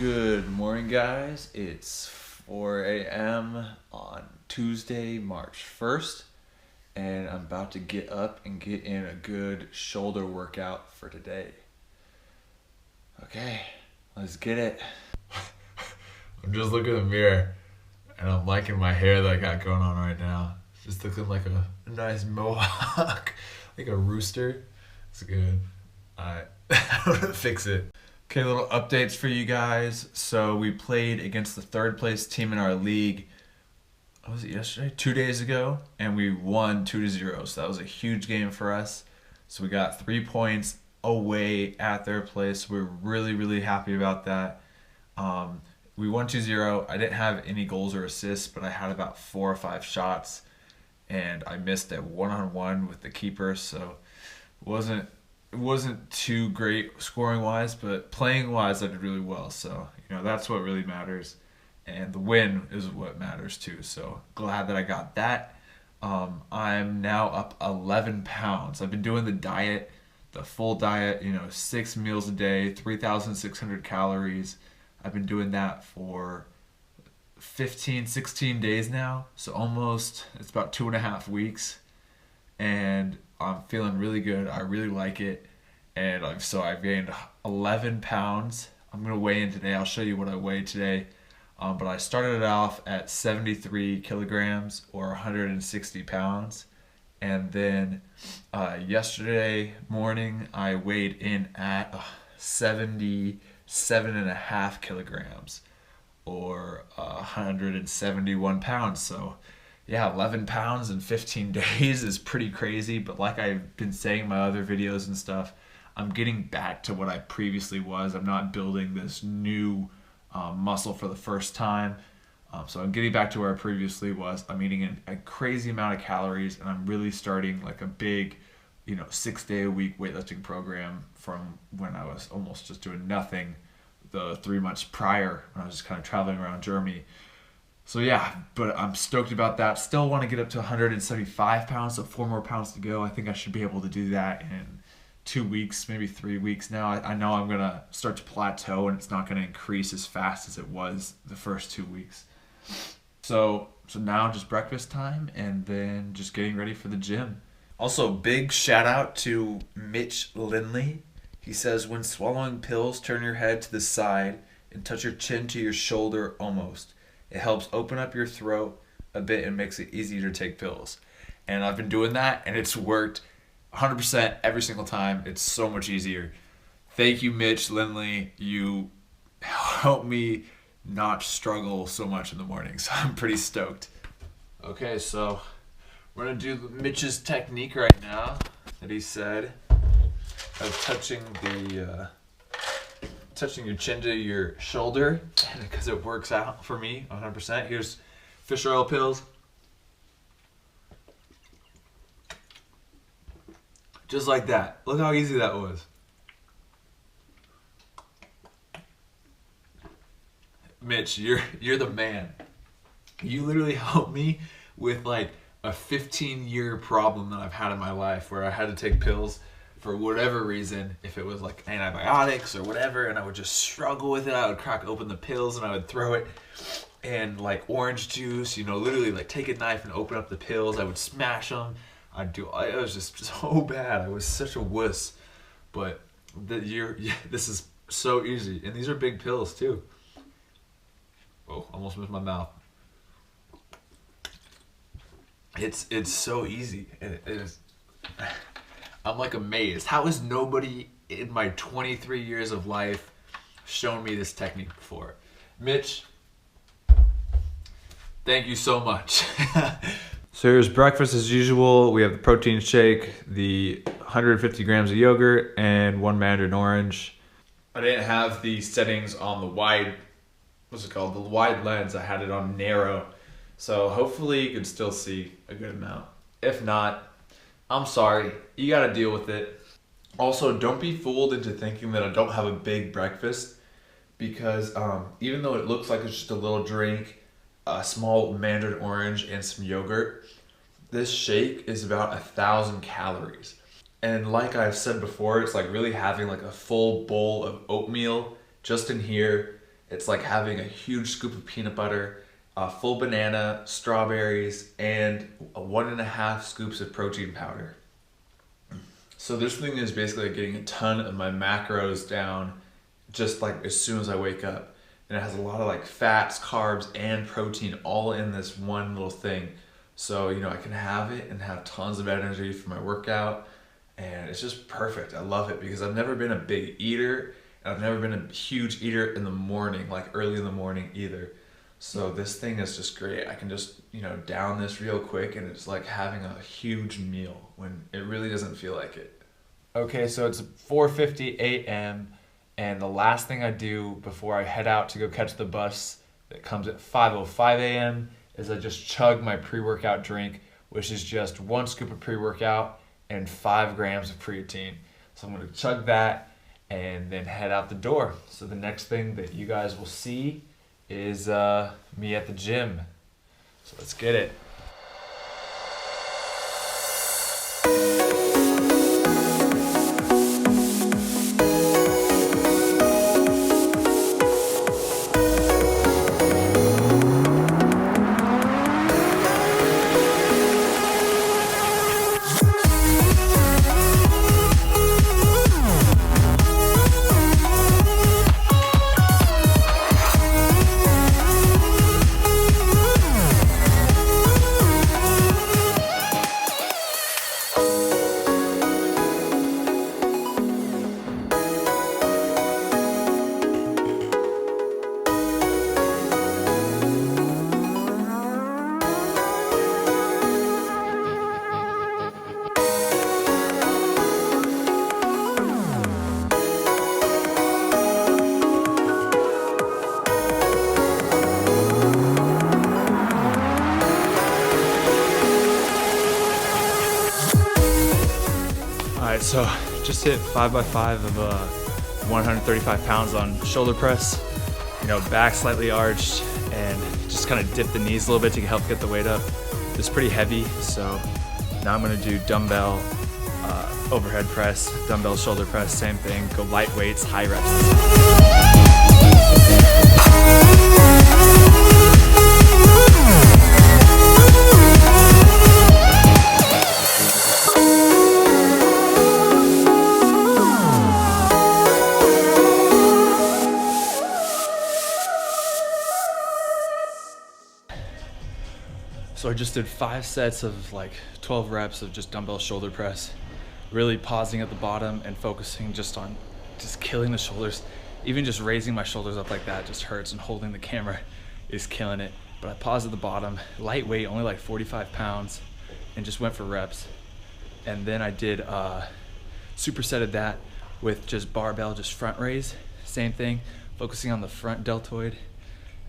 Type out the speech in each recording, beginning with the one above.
Good morning, guys. It's 4 a.m. on Tuesday, March 1st, and I'm about to get up and get in a good shoulder workout for today. Okay, let's get it. I'm just looking in the mirror and I'm liking my hair that I got going on right now. It's just looking like a nice mohawk, like a rooster. It's good. Alright, I'm gonna fix it. Okay, little updates for you guys. So we played against the third place team in our league, what was it, yesterday? 2 days ago, and we won 2-0. So that was a huge game for us. So we got 3 points away at their place. We're really happy about that. We won 2-0. I didn't have any goals or assists, but I had about 4 or 5 shots, and I missed a one-on-one with the keeper, so it wasn't too great scoring wise, but playing wise I did really well. So that's what really matters, and the win is what matters too. So glad that I got that. I'm now up 11 pounds. I've been doing the diet, the full diet, 6 meals a day, 3,600 calories. I've been doing that for 16 days now, so it's about 2.5 weeks, and I'm feeling really good. I really like it, and I've gained 11 pounds. I'm gonna weigh in today. I'll show you what I weighed today, but I started it off at 73 kilograms or 160 pounds, and then yesterday morning I weighed in at 77.5 kilograms or 171 pounds. So yeah, 11 pounds in 15 days is pretty crazy, but like I've been saying in my other videos and stuff, I'm getting back to what I previously was. I'm not building this new muscle for the first time. So I'm getting back to where I previously was. I'm eating a crazy amount of calories, and I'm really starting like a big 6-day-a-week weightlifting program from when I was almost just doing nothing the 3 months prior, when I was just kind of traveling around Germany. So yeah, but I'm stoked about that. Still want to get up to 175 pounds, so 4 more pounds to go. I think I should be able to do that in 2 weeks, maybe 3 weeks now. I know I'm going to start to plateau, and it's not going to increase as fast as it was the first 2 weeks. So now just breakfast time, and then just getting ready for the gym. Also, big shout out to Mitch Lindley. He says, when swallowing pills, turn your head to the side and touch your chin to your shoulder almost. It helps open up your throat a bit and makes it easier to take pills. And I've been doing that, and it's worked 100% every single time. It's so much easier. Thank you, Mitch Lindley. You help me not struggle so much in the morning, so I'm pretty stoked. Okay, so we're going to do Mitch's technique right now that he said of touching your chin to your shoulder, because it works out for me 100%. Here's fish oil pills. Just like that. Look how easy that was. Mitch, you're the man. You literally helped me with like a 15-year problem that I've had in my life, where I had to take pills for whatever reason, if it was like antibiotics or whatever, and I would just struggle with it. I would crack open the pills and I would throw it, and like orange juice, literally like take a knife and open up the pills. I would smash them. It was just so bad. I was such a wuss. But this is so easy, and these are big pills too. Oh, almost missed my mouth. It's so easy. It is. I'm like amazed. How has nobody in my 23 years of life shown me this technique before? Mitch, thank you so much. So here's breakfast as usual. We have the protein shake, the 150 grams of yogurt, and 1 Mandarin Orange. I didn't have the settings on the wide, the wide lens. I had it on narrow. So hopefully you can still see a good amount. If not, I'm sorry. You gotta deal with it. Also, don't be fooled into thinking that I don't have a big breakfast, because even though it looks like it's just a little drink, a small Mandarin Orange and some yogurt, this shake is about 1,000 calories. And like I've said before, it's like really having like a full bowl of oatmeal just in here, It's like having a huge scoop of peanut butter, a full banana, strawberries, and 1.5 scoops of protein powder. So this thing is basically getting a ton of my macros down just like as soon as I wake up. And it has a lot of like fats, carbs, and protein all in this one little thing. So, you know, I can have it and have tons of energy for my workout. And it's just perfect. I love it because I've never been a big eater. And I've never been a huge eater in the morning, like early in the morning either. So this thing is just great. I can just, you know, down this real quick and it's like having a huge meal when it really doesn't feel like it. Okay, so it's 4:50 a.m. and the last thing I do before I head out to go catch the bus that comes at 5:05 a.m. is I just chug my pre-workout drink, which is just 1 scoop of pre-workout and 5 grams of creatine. So I'm gonna chug that and then head out the door. So the next thing that you guys will see is me at the gym. So let's get it. Alright, so just hit 5x5 of 135 pounds on shoulder press. You know, back slightly arched and just kind of dip the knees a little bit to help get the weight up. It's pretty heavy, so now I'm gonna do dumbbell overhead press, dumbbell shoulder press, same thing, go light weights, high reps. So I just did 5 sets of like 12 reps of just dumbbell shoulder press, really pausing at the bottom and focusing just on just killing the shoulders. Even just raising my shoulders up like that just hurts, and holding the camera is killing it. But I paused at the bottom, lightweight, only like 45 pounds, and just went for reps. And then I did supersetted that with just barbell, just front raise, same thing, focusing on the front deltoid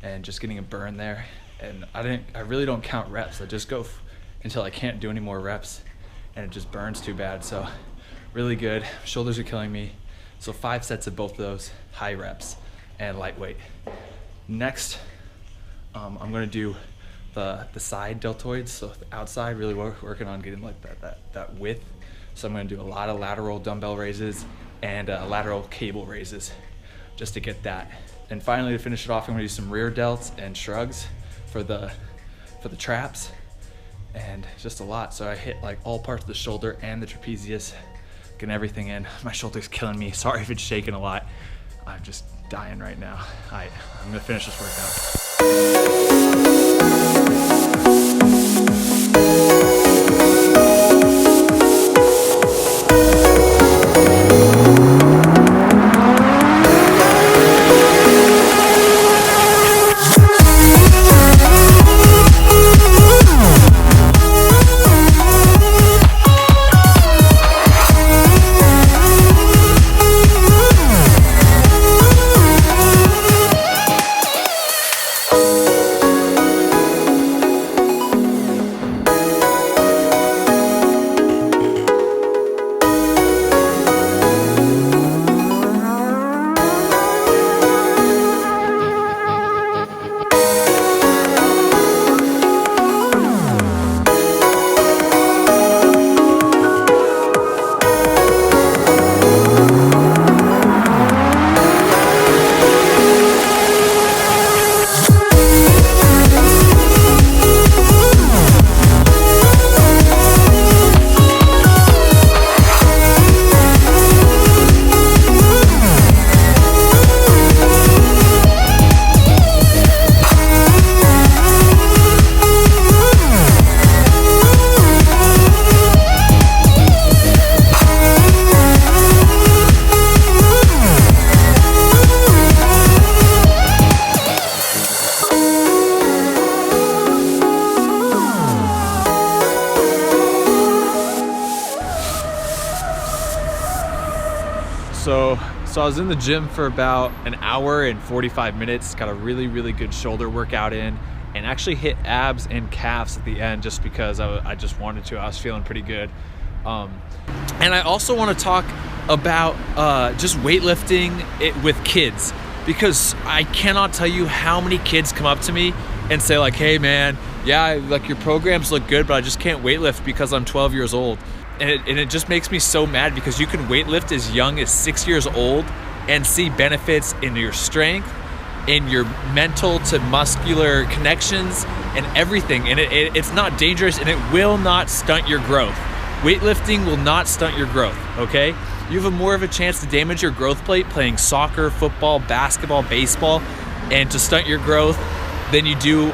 and just getting a burn there. And I really don't count reps. I just go until I can't do any more reps, and it just burns too bad. So really good. Shoulders are killing me. So 5 sets of both of those, high reps and lightweight. Next, I'm gonna do the side deltoids, so the outside, really working on getting like that width. So I'm gonna do a lot of lateral dumbbell raises and lateral cable raises just to get that. And finally, to finish it off, I'm gonna do some rear delts and shrugs for the traps, and just a lot. So I hit like all parts of the shoulder and the trapezius, getting everything in. My shoulder's killing me. Sorry if it's shaking a lot. I'm just dying right now. All right, I'm gonna finish this workout. So I was in the gym for about an hour and 45 minutes, got a really good shoulder workout in, and actually hit abs and calves at the end just because I just wanted to. I was feeling pretty good. And I also want to talk about just weightlifting with kids, because I cannot tell you how many kids come up to me and say like, hey man, yeah, like your programs look good, but I just can't weightlift because I'm 12 years old. And it just makes me so mad, because you can weightlift as young as 6 years old and see benefits in your strength, in your mental to muscular connections and everything. And it's not dangerous, and it will not stunt your growth. Weightlifting will not stunt your growth, okay? You have more of a chance to damage your growth plate playing soccer, football, basketball, baseball, and to stunt your growth than you do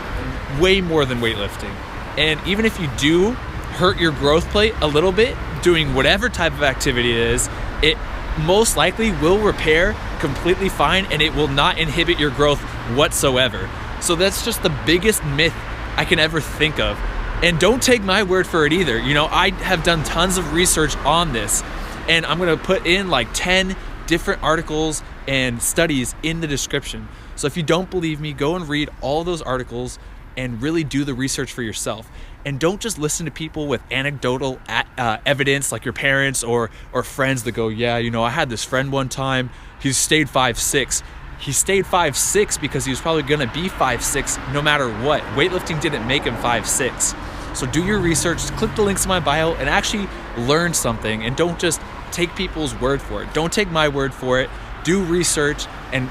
way more than weightlifting. And even if you do hurt your growth plate a little bit doing whatever type of activity it is, it most likely will repair completely fine, and it will not inhibit your growth whatsoever. So that's just the biggest myth I can ever think of. And don't take my word for it either. You know, I have done tons of research on this, and I'm gonna put in like 10 different articles and studies in the description. So if you don't believe me, go and read all those articles and really do the research for yourself. And don't just listen to people with anecdotal evidence like your parents or friends that go, yeah, you know, I had this friend one time, he stayed 5'6". He stayed 5'6" because he was probably gonna be 5'6" no matter what. Weightlifting didn't make him 5'6". So do your research, click the links in my bio, and actually learn something, and don't just take people's word for it. Don't take my word for it. Do research and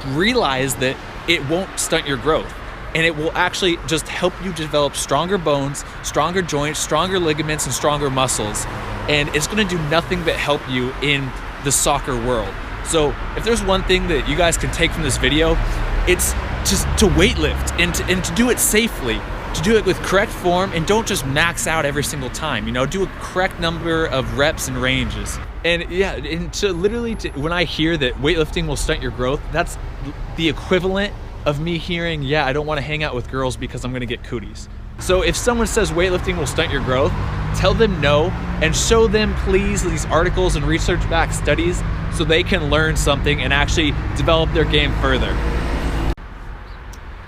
realize that it won't stunt your growth. And it will actually just help you develop stronger bones, stronger joints, stronger ligaments, and stronger muscles. And it's gonna do nothing but help you in the soccer world. So if there's one thing that you guys can take from this video, it's just to weightlift and to do it safely, to do it with correct form, and don't just max out every single time. You know, do a correct number of reps and ranges. And yeah, and to literally, when I hear that weightlifting will stunt your growth, that's the equivalent of me hearing, yeah, I don't want to hang out with girls because I'm gonna get cooties. So if someone says weightlifting will stunt your growth, tell them no, and show them please these articles and research-backed studies so they can learn something and actually develop their game further.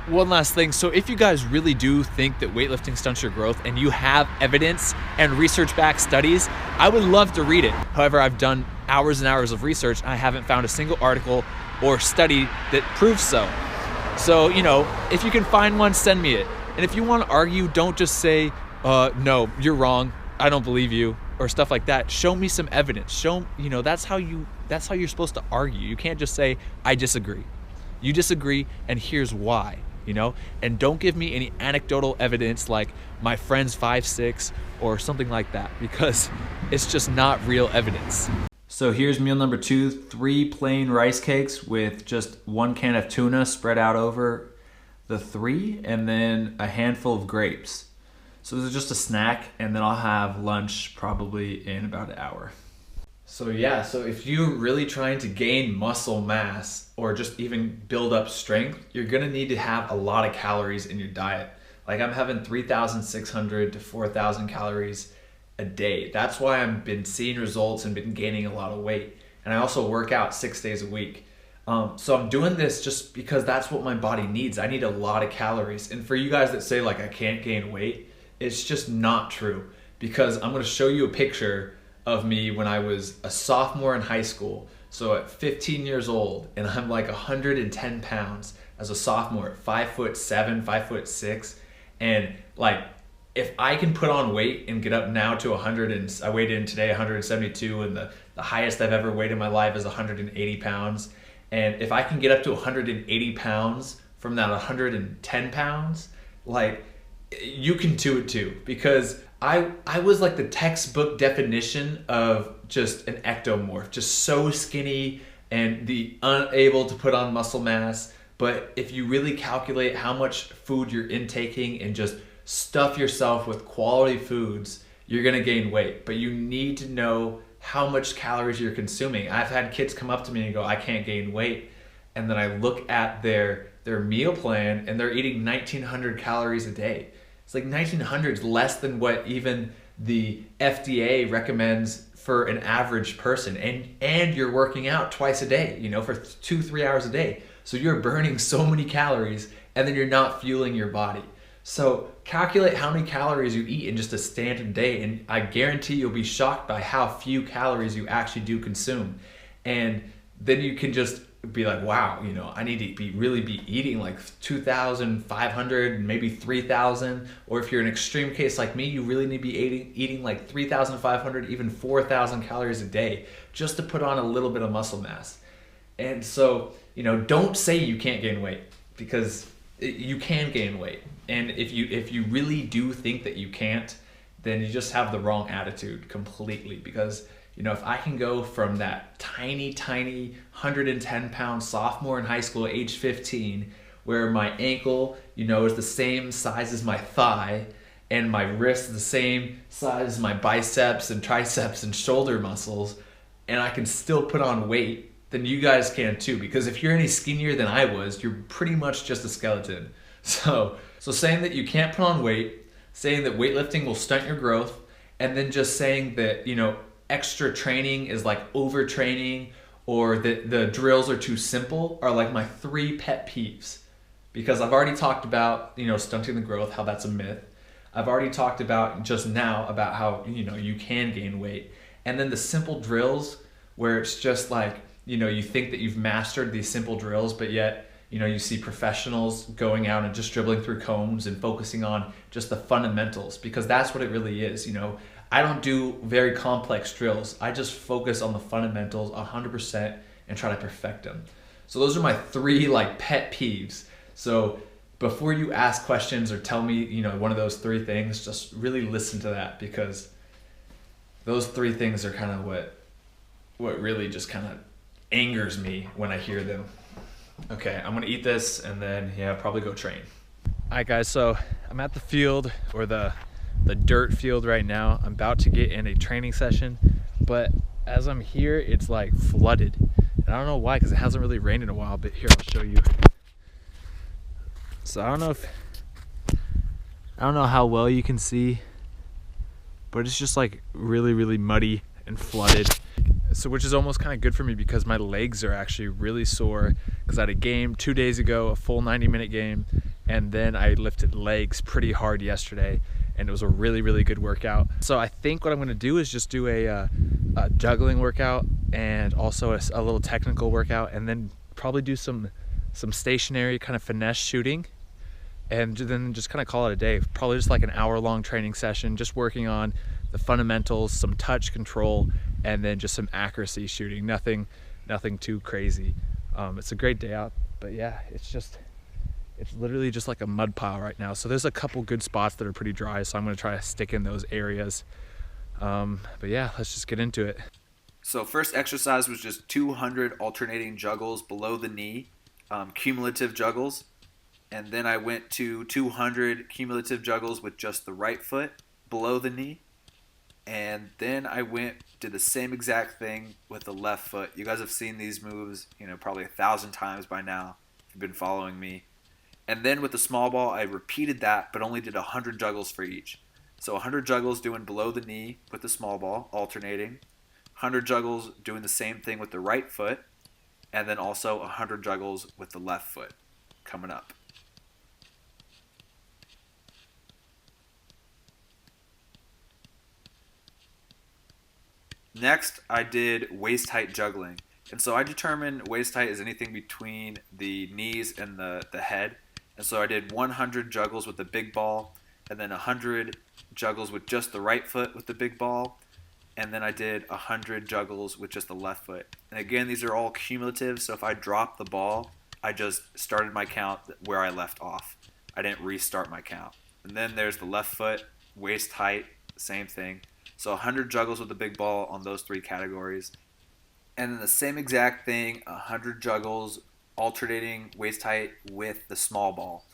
One last thing, so if you guys really do think that weightlifting stunts your growth and you have evidence and research-backed studies, I would love to read it. However, I've done hours and hours of research and I haven't found a single article or study that proves so. So, you know, if you can find one, send me it. And if you want to argue, don't just say, no, you're wrong, I don't believe you, or stuff like that. Show me some evidence. Show, you know, that's how you're supposed to argue. You can't just say, I disagree. You disagree, and here's why, you know? And don't give me any anecdotal evidence like my friend's 5'6" or something like that, because it's just not real evidence. So here's meal number 2, 3 plain rice cakes with just 1 can of tuna spread out over the 3, and then a handful of grapes. So this is just a snack, and then I'll have lunch probably in about an hour. So yeah, so if you're really trying to gain muscle mass or just even build up strength, you're gonna need to have a lot of calories in your diet. Like I'm having 3,600 to 4,000 calories a day. That's why I've been seeing results and been gaining a lot of weight. And I also work out 6 days a week. So I'm doing this just because that's what my body needs. I need a lot of calories. And for you guys that say like I can't gain weight, it's just not true, because I'm gonna show you a picture of me when I was a sophomore in high school. So at 15 years old, and I'm like 110 pounds as a sophomore at 5'7", 5'6". And like, if I can put on weight and get up now to 100, and I weighed in today 172, and the highest I've ever weighed in my life is 180 pounds. And if I can get up to 180 pounds from that 110 pounds, like you can do it too, because I was like the textbook definition of just an ectomorph, just so skinny and the unable to put on muscle mass. But if you really calculate how much food you're intaking and just stuff yourself with quality foods, you're gonna gain weight. But you need to know how much calories you're consuming. I've had kids come up to me and go, I can't gain weight. And then I look at their meal plan and they're eating 1,900 calories a day. It's like 1,900 is less than what even the FDA recommends for an average person, and you're working out twice a day, for 2-3 hours a day. So you're burning so many calories, and then you're not fueling your body. So calculate how many calories you eat in just a standard day, and I guarantee you'll be shocked by how few calories you actually do consume. And then you can just be like, wow, I need to really be eating like 2,500, maybe 3,000. Or if you're an extreme case like me, you really need to be eating like 3,500, even 4,000 calories a day just to put on a little bit of muscle mass. And so, don't say you can't gain weight, because you can gain weight. And if you really do think that you can't, then you just have the wrong attitude completely. Because if I can go from that tiny 110-pound sophomore in high school, age 15, where my ankle, is the same size as my thigh, and my wrist is the same size as my biceps and triceps and shoulder muscles, and I can still put on weight, then you guys can too. Because if you're any skinnier than I was, you're pretty much just a skeleton. So saying that you can't put on weight, saying that weightlifting will stunt your growth, and then just saying that, extra training is like overtraining, or that the drills are too simple, are like my 3 pet peeves. Because I've already talked about, stunting the growth, how that's a myth. I've already talked about just now about how, you can gain weight. And then the simple drills where it's just like, you think that you've mastered these simple drills, but yet, you see professionals going out and just dribbling through cones and focusing on just the fundamentals, because that's what it really is. I don't do very complex drills. I just focus on the fundamentals 100% and try to perfect them. So those are my 3 like pet peeves. So before you ask questions or tell me, one of those 3 things, just really listen to that, because those 3 things are kind of what really just kind of angers me when I hear them. Okay, I'm gonna eat this and then probably go train. All right, guys, so I'm at the field, or the dirt field right now. I'm about to get in a training session, but as I'm here, it's like flooded. And I don't know why, because it hasn't really rained in a while, but here, I'll show you. So I don't know how well you can see, but it's just like really, really muddy and flooded. So which is almost kind of good for me, because my legs are actually really sore, because I had a game 2 days ago, a full 90-minute game, and then I lifted legs pretty hard yesterday, and it was a really, really good workout. So I think what I'm going to do is just do a juggling workout, and also a little technical workout, and then probably do some stationary kind of finesse shooting, and then just kind of call it a day. Probably just like an hour-long training session, just working on the fundamentals, some touch control, and then just some accuracy shooting. Nothing too crazy. It's a great day out, but yeah, it's literally just like a mud pile right now. So there's a couple good spots that are pretty dry, so I'm going to try to stick in those areas. But yeah, let's just get into it. So first exercise was just 200 alternating juggles below the knee, cumulative juggles. And then I went to 200 cumulative juggles with just the right foot below the knee. And then I did the same exact thing with the left foot. You guys have seen these moves, probably 1,000 times by now if you've been following me. And then with the small ball, I repeated that, but only did 100 juggles for each. So 100 juggles doing below the knee with the small ball, alternating. 100 juggles doing the same thing with the right foot. And then also 100 juggles with the left foot coming up. Next, I did waist height juggling. And so I determined waist height is anything between the knees and the head. And so I did 100 juggles with the big ball, and then 100 juggles with just the right foot with the big ball, and then I did 100 juggles with just the left foot. And again, these are all cumulative, so if I drop the ball, I just started my count where I left off. I didn't restart my count. And then there's the left foot, waist height, same thing. So 100 juggles with the big ball on those 3 categories. And then the same exact thing, 100 juggles alternating waist height with the small ball.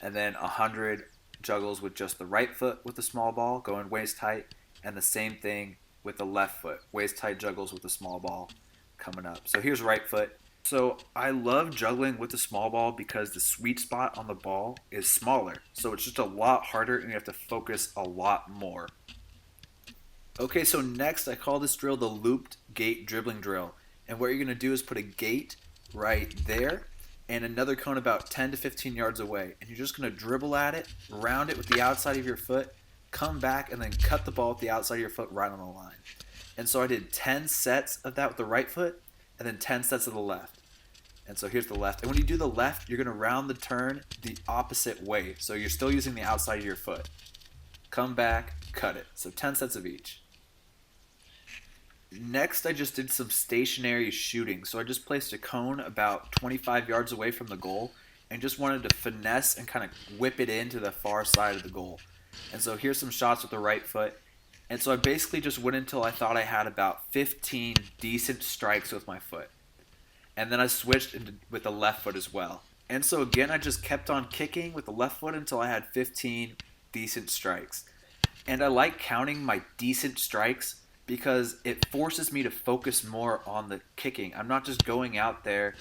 And then 100 juggles with just the right foot with the small ball, going waist height. And the same thing with the left foot, waist height juggles with the small ball coming up. So here's right foot. So I love juggling with the small ball because the sweet spot on the ball is smaller. So it's just a lot harder and you have to focus a lot more. Okay, so next I call this drill the looped gate dribbling drill. And what you're going to do is put a gate right there and another cone about 10 to 15 yards away. And you're just going to dribble at it, round it with the outside of your foot, come back, and then cut the ball with the outside of your foot right on the line. And so I did 10 sets of that with the right foot and then 10 sets of the left. And so here's the left. And when you do the left, you're going to round the turn the opposite way. So you're still using the outside of your foot. Come back, cut it. So 10 sets of each. Next, I just did some stationary shooting. So I just placed a cone about 25 yards away from the goal and just wanted to finesse and kind of whip it into the far side of the goal. And so here's some shots with the right foot. And so I basically just went until I thought I had about 15 decent strikes with my foot. And then I switched with the left foot as well. And so again, I just kept on kicking with the left foot until I had 15 decent strikes. And I like counting my decent strikes because it forces me to focus more on the kicking. I'm not just going out there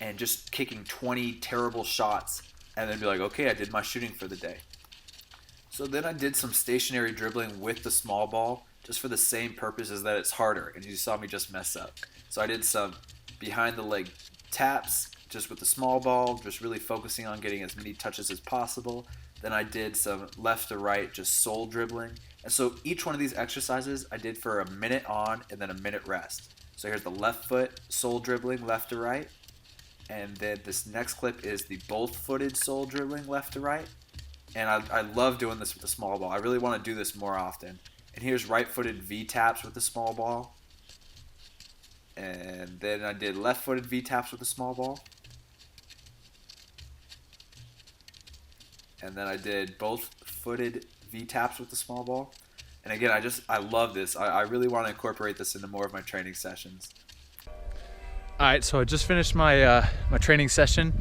and just kicking 20 terrible shots and then be like, okay, I did my shooting for the day. So then I did some stationary dribbling with the small ball just for the same purpose as that it's harder. And you saw me just mess up. So I did some behind the leg taps just with the small ball, just really focusing on getting as many touches as possible. Then I did some left to right, just sole dribbling. And so each one of these exercises I did for a minute on and then a minute rest. So here's the left foot sole dribbling left to right. And then this next clip is the both-footed sole dribbling left to right. And I love doing this with the small ball. I really want to do this more often. And here's right-footed V-taps with the small ball. And then I did left-footed V-taps with the small ball. And then I did both-footed V-taps with the small ball. And again, I love this. I really want to incorporate this into more of my training sessions. All right, so I just finished my my training session.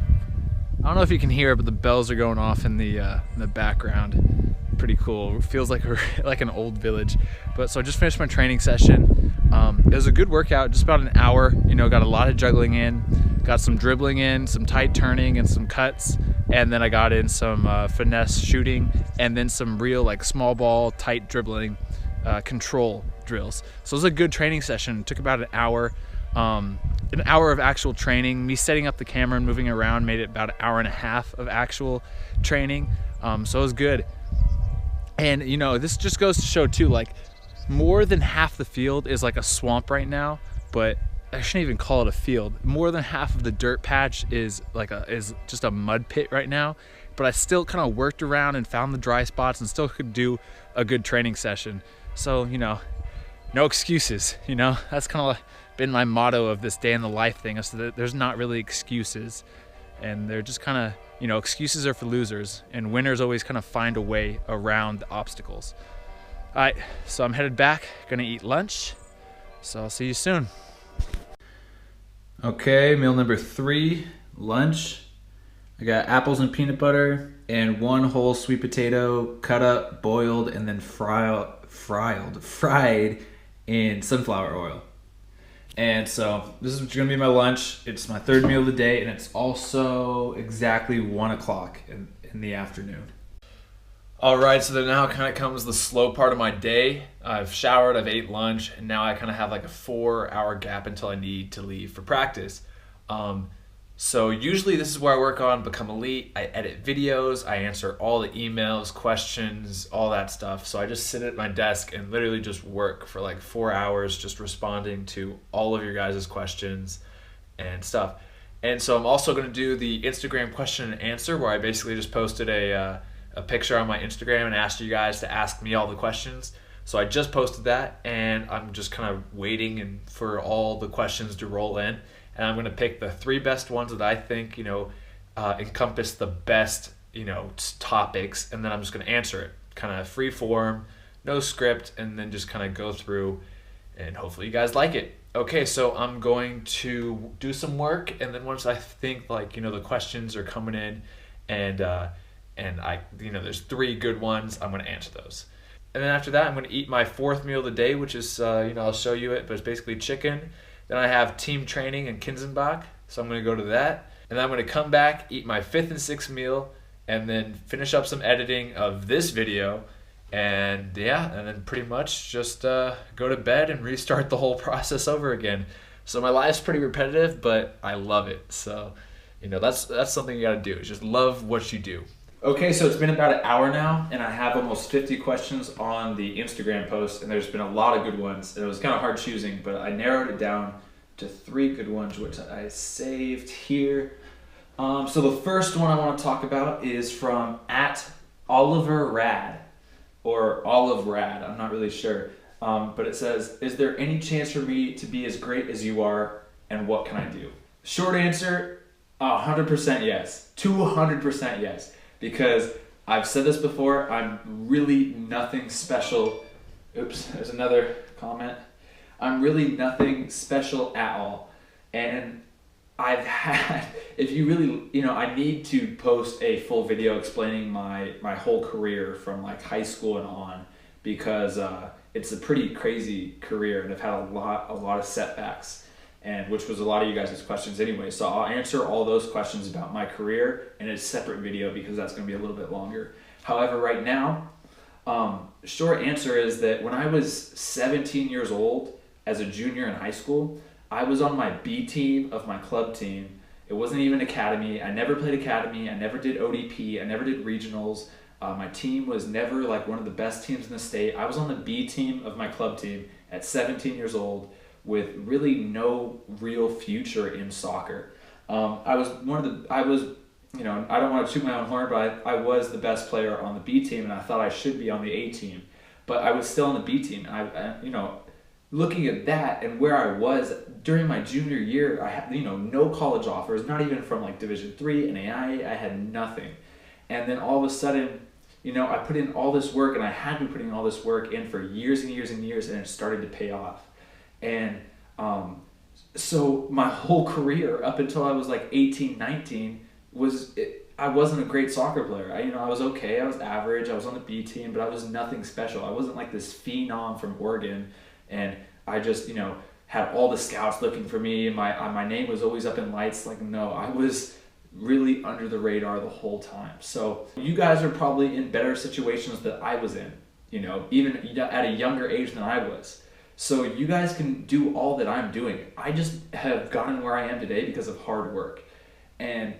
I don't know if you can hear it, but the bells are going off in the background. Pretty cool. It feels like like an old village. But so I just finished my training session. It was a good workout, just about an hour. You know, got a lot of juggling in, got some dribbling in, some tight turning, and some cuts. And then I got in some finesse shooting, and then some real like small ball, tight dribbling, control drills. So it was a good training session. It took about an hour of actual training. Me setting up the camera and moving around made it about an hour and a half of actual training. So it was good. And you know, this just goes to show too, like more than half the field is like a swamp right now, but I shouldn't even call it a field. More than half of the dirt patch is just a mud pit right now. But I still kind of worked around and found the dry spots and still could do a good training session. So, you know, no excuses, you know, that's kind of been my motto of this day in the life thing, is that there's not really excuses, and they're just kind of, you know, excuses are for losers, and winners always kind of find a way around the obstacles. All right, so I'm headed back, gonna eat lunch, so I'll see you soon. Okay, meal number 3, lunch. I got apples and peanut butter and 1 whole sweet potato cut up, boiled, and then fried in sunflower oil. And so this is gonna be my lunch. It's my 3rd meal of the day, and it's also exactly 1 o'clock in the afternoon. All right, so then now kind of comes the slow part of my day. I've showered, I've ate lunch, and now I kind of have like a 4-hour gap until I need to leave for practice. So usually this is where I work on Become Elite. I edit videos, I answer all the emails, questions, all that stuff. So I just sit at my desk and literally just work for like 4 hours, just responding to all of your guys' questions and stuff. And so I'm also gonna do the Instagram question and answer, where I basically just posted a picture on my Instagram and asked you guys to ask me all the questions. So I just posted that, and I'm just kind of waiting for all the questions to roll in. And I'm going to pick the 3 best ones that I think, you know, encompass the best, you know, topics, and then I'm just going to answer it, kind of free form, no script, and then just kind of go through, and hopefully you guys like it. Okay, so I'm going to do some work, and then once I think, like, you know, the questions are coming in, and I, you know, there's 3 good ones, I'm going to answer those. And then after that, I'm going to eat my 4th meal of the day, which is, you know, I'll show you it, but it's basically chicken. Then I have team training in Kinzenbach, so I'm going to go to that. And then I'm going to come back, eat my 5th and 6th meal, and then finish up some editing of this video. And yeah, and then pretty much just go to bed and restart the whole process over again. So my life's pretty repetitive, but I love it. So, that's something you got to do. Is just love what you do. Okay, so it's been about an hour now, and I have almost 50 questions on the Instagram post, and there's been a lot of good ones. And it was kind of hard choosing, but I narrowed it down to 3 good ones, which I saved here. So the first one I want to talk about is from @OliverRad, or Olive Rad, I'm not really sure. But it says, is there any chance for me to be as great as you are, and what can I do? Short answer, 100% yes. 200% yes. Because I've said this before, I'm really nothing special. Oops, there's another comment. I'm really nothing special at all. And I've had, if you really, I need to post a full video explaining my whole career from like high school and on, because it's a pretty crazy career, and I've had a lot of setbacks, and which was a lot of you guys' questions anyway. So I'll answer all those questions about my career in a separate video, because that's going to be a little bit longer. However, right now, short answer is that when I was 17 years old, as a junior in high school, I was on my B team of my club team. It wasn't even academy. I never played academy. I never did ODP. I never did regionals. My team was never like one of the best teams in the state. I was on the B team of my club team at 17 years old, with really no real future in soccer. I was, I don't want to toot my own horn, but I was the best player on the B team, and I thought I should be on the A team, but I was still on the B team. And looking at that and where I was during my junior year, I had, no college offers, not even from like Division III and AI. I had nothing. And then all of a sudden, I put in all this work, and I had been putting all this work in for years and years and years, and it started to pay off. And so my whole career up until I was like 18, 19 I wasn't a great soccer player. I was okay. I was average. I was on the B team, but I was nothing special. I wasn't like this phenom from Oregon, and I just, had all the scouts looking for me. My name was always up in lights. Like, no, I was really under the radar the whole time. So you guys are probably in better situations than I was in, even at a younger age than I was. So you guys can do all that I'm doing. I just have gotten where I am today because of hard work. And,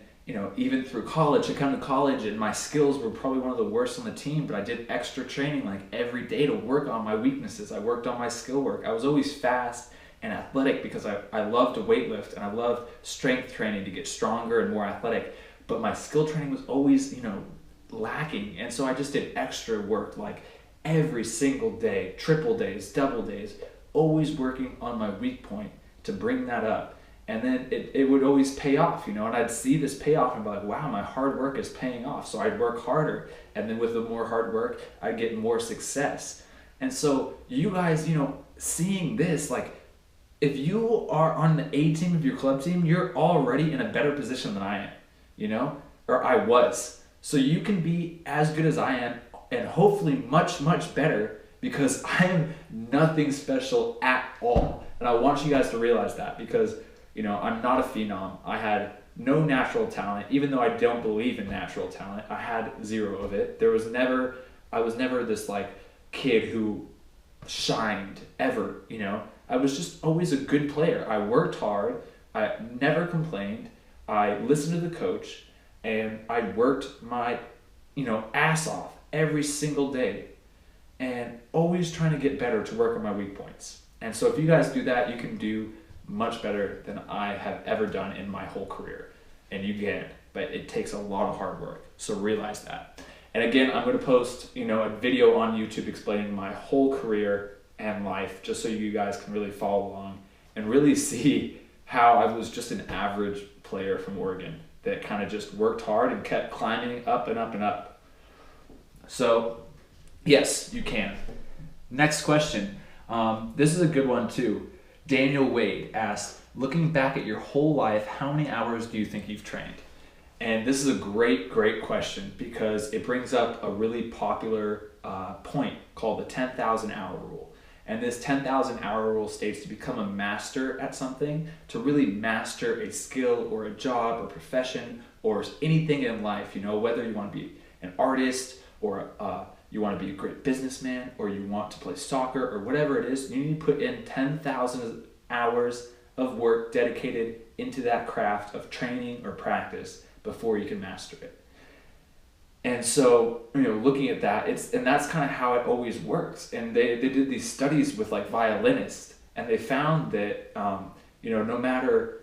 even through college, I come to college and my skills were probably one of the worst on the team, but I did extra training like every day to work on my weaknesses. I worked on my skill work. I was always fast and athletic because I love to weightlift, and I love strength training to get stronger and more athletic. But my skill training was always, lacking. And so I just did extra work like every single day, triple days, double days, always working on my weak point to bring that up. And then it would always pay off, and I'd see this payoff and be like, wow, my hard work is paying off. So I'd work harder. And then with the more hard work, I'd get more success. And so you guys, seeing this, like, if you are on the A team of your club team, you're already in a better position than I am, or I was. So you can be as good as I am, and hopefully much, much better, because I am nothing special at all. And I want you guys to realize that, because I'm not a phenom. I had no natural talent. Even though I don't believe in natural talent, I had zero of it. I was never this like kid who shined ever, I was just always a good player. I worked hard. I never complained. I listened to the coach, and I worked my, ass off every single day, and always trying to get better to work on my weak points. And so if you guys do that, you can do much better than I have ever done in my whole career. And you can, but it takes a lot of hard work. So realize that. And again, I'm going to post, a video on YouTube explaining my whole career and life, just so you guys can really follow along and really see how I was just an average player from Oregon that kind of just worked hard and kept climbing up and up and up. So yes, you can. Next question. This is a good one too. Daniel Wade asks, looking back at your whole life, how many hours do you think you've trained? And this is a great, great question, because it brings up a really popular point called the 10,000 hour rule. And this 10,000 hour rule states to become a master at something, to really master a skill or a job or profession or anything in life, whether you want to be an artist or you want to be a great businessman, or you want to play soccer, or whatever it is, you need to put in 10,000 hours of work dedicated into that craft of training or practice before you can master it. And so, looking at that, that's kind of how it always works. And they did these studies with like violinists, and they found that, no matter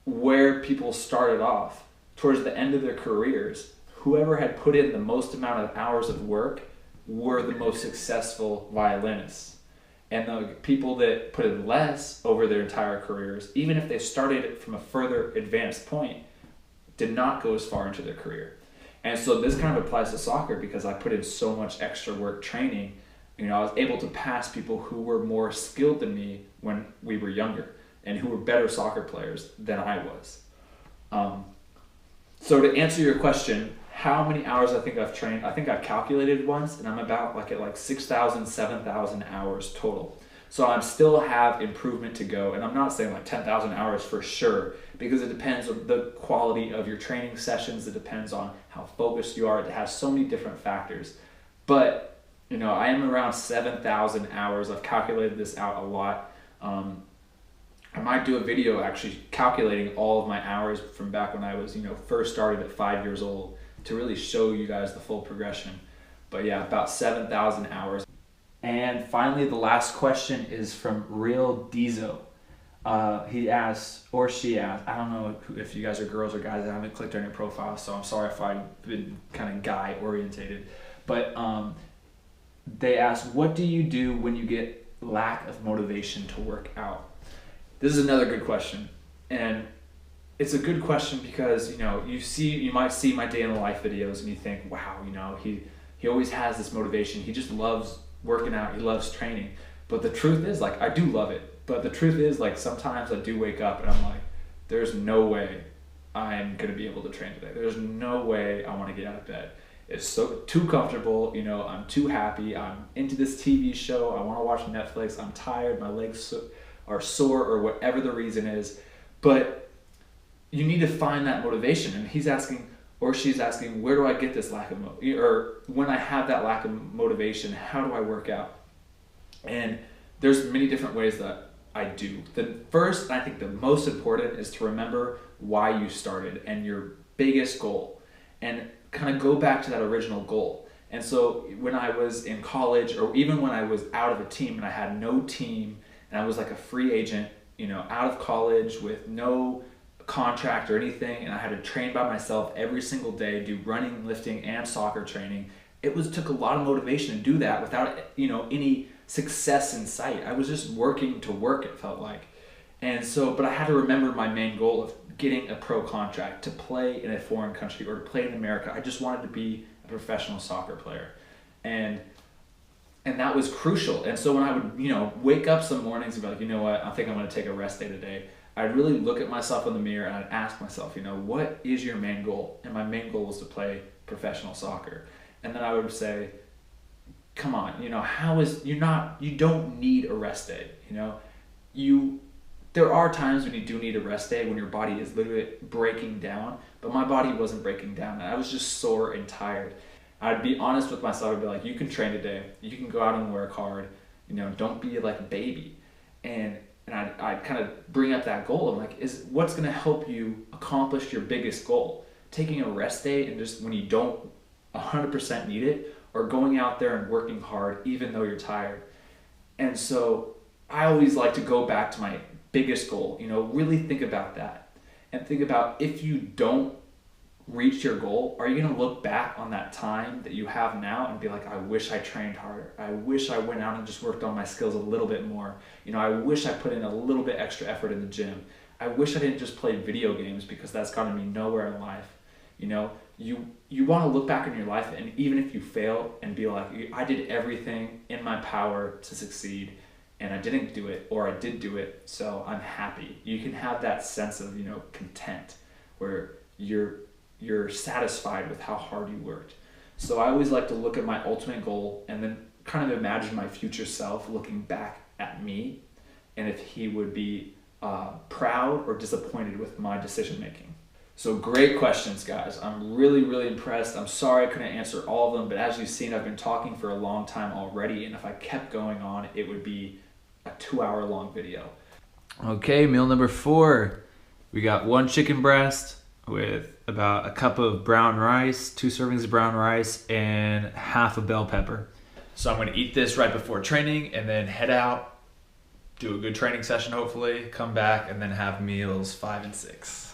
where people started off, towards the end of their careers, whoever had put in the most amount of hours of work were the most successful violinists. And the people that put in less over their entire careers, even if they started from a further advanced point, did not go as far into their career. And so this kind of applies to soccer, because I put in so much extra work training. I was able to pass people who were more skilled than me when we were younger, and who were better soccer players than I was. So to answer your question, how many hours I think I've trained, I think I've calculated once, and I'm about at 6,000, 7,000 hours total. So I still have improvement to go, and I'm not saying 10,000 hours for sure, because it depends on the quality of your training sessions. It depends on how focused you are. It has so many different factors. But, I am around 7,000 hours. I've calculated this out a lot. I might do a video actually calculating all of my hours from back when I was, first started at 5 years old, to really show you guys the full progression. But yeah, about 7,000 hours. And finally, the last question is from Real Dizo. He asked, or she asked, I don't know if you guys are girls or guys, I haven't clicked on your profile, so I'm sorry if I've been kind of guy orientated. But they asked, what do you do when you get lack of motivation to work out? This is another good question. And it's a good question because, you might see my day in the life videos and you think, wow, he always has this motivation. He just loves working out. He loves training. But the truth is, I do love it. But the truth is, sometimes I do wake up and I'm like, there's no way I'm going to be able to train today. There's no way I want to get out of bed. It's so too comfortable. I'm too happy. I'm into this TV show. I want to watch Netflix. I'm tired. My legs are sore, or whatever the reason is. But you need to find that motivation. And he's asking, or she's asking, where do I get this lack of or when I have that lack of motivation, how do I work out? And there's many different ways that I do. The first, and I think the most important, is to remember why you started and your biggest goal, and kind of go back to that original goal. And so when I was in college, or even when I was out of a team and I had no team, and I was like a free agent, out of college with no contract or anything, and I had to train by myself every single day, do running, lifting, and soccer training. It took a lot of motivation to do that without any success in sight. I was just working to work, it felt like. And so, but I had to remember my main goal of getting a pro contract to play in a foreign country or to play in America. I just wanted to be a professional soccer player, and that was crucial. And so when I would wake up some mornings and be like, what, I think I'm going to take a rest day today, I'd really look at myself in the mirror and I'd ask myself, what is your main goal? And my main goal was to play professional soccer. And then I would say, come on, you don't need a rest day. There are times when you do need a rest day, when your body is literally breaking down, but my body wasn't breaking down. I was just sore and tired. I'd be honest with myself. I'd be like, you can train today. You can go out and work hard. Don't be like a baby. And I'd kind of bring up that goal. I'm like, what's going to help you accomplish your biggest goal? Taking a rest day and just when you don't 100% need it, or going out there and working hard even though you're tired. And so I always like to go back to my biggest goal. Really think about that, and think about, if you don't reach your goal, are you going to look back on that time that you have now and be like, I wish I trained harder. I wish I went out and just worked on my skills a little bit more. I wish I put in a little bit extra effort in the gym. I wish I didn't just play video games, because that's gotten me nowhere in life. You want to look back in your life, and even if you fail, and be like, I did everything in my power to succeed, and I didn't do it, or I did do it, so I'm happy. You can have that sense of, content, where you're satisfied with how hard you worked. So I always like to look at my ultimate goal and then kind of imagine my future self looking back at me, and if he would be proud or disappointed with my decision making. So great questions, guys. I'm really, really impressed. I'm sorry I couldn't answer all of them, but as you've seen, I've been talking for a long time already, and if I kept going on, it would be a 2-hour long video. Okay, meal number 4. We got 1 chicken breast with about a cup of brown rice, 2 servings of brown rice, and half a bell pepper. So I'm gonna eat this right before training and then head out, do a good training session hopefully, come back, and then have meals 5 and 6.